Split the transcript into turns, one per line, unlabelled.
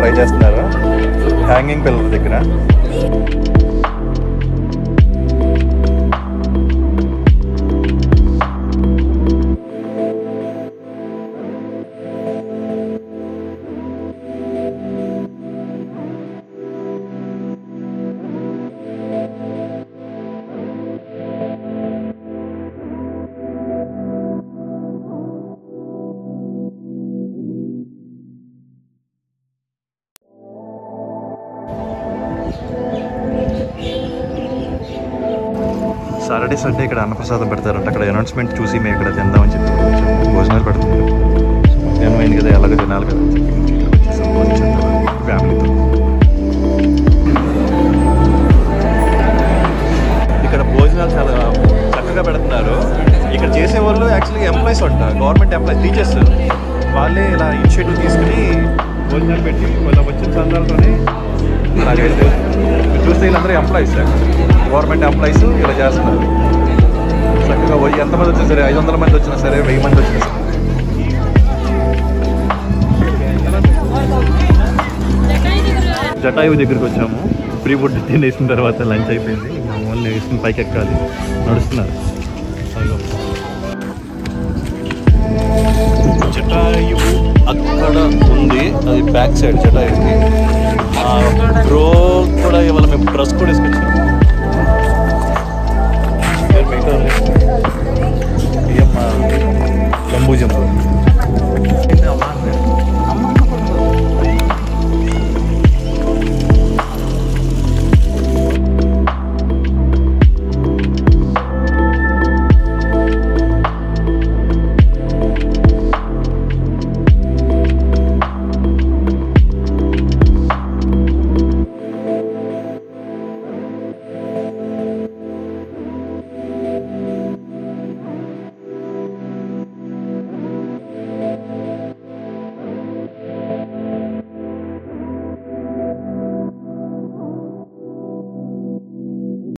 Try చేస్తున్నారు hanging పిల్లల దగ్గర. సాటర్డే సండే ఇక్కడ అన్నప్రసాదం పెడతారంట. అక్కడ అనౌన్స్మెంట్ చూసి మేము ఇక్కడ తిందామని చెప్పి భోజనాలు పెడుతున్నారు. మధ్యాహ్నం అయింది కదా, ఎలాగో తినాలి కదా ఫ్యామిలీతో. ఇక్కడ భోజనాలు చాలా చక్కగా పెడుతున్నారు. ఇక్కడ చేసేవాళ్ళు యాక్చువల్గా ఎంప్లాయీస్ ఉంటారు, గవర్నమెంట్ ఎంప్లాయీస్, టీచర్స్. వాళ్ళే ఇలా ఇనిషియేటివ్ తీసుకుని భోజనాలు పెట్టి వాళ్ళ వచ్చిన సందాలతోనే అలాగైతే చూస్తే వీళ్ళందరూ ఎంప్లాయీస్, గవర్నమెంట్ ఎంప్లాయీస్ ఇలా చేస్తున్నారు. చక్కగా ఎంతమంది వచ్చినా సరే, 500 మంది వచ్చినా సరే, 1000 మంది వచ్చినా సరే. జటాయువు దగ్గరికి వచ్చాము. ప్రీ ఫుడ్ తినేసిన తర్వాత లంచ్ అయిపోయింది. మామూలు వేసుకుని పైకి ఎక్కాలి, నడుస్తున్నారు. జటాయువు అక్కడ ఉంది, అది బ్యాక్ సైడ్ జటాయువుకి. బ్రో కూడా ఇవాళ మేము డ్రెస్ కూడా వేసుకొచ్చాము.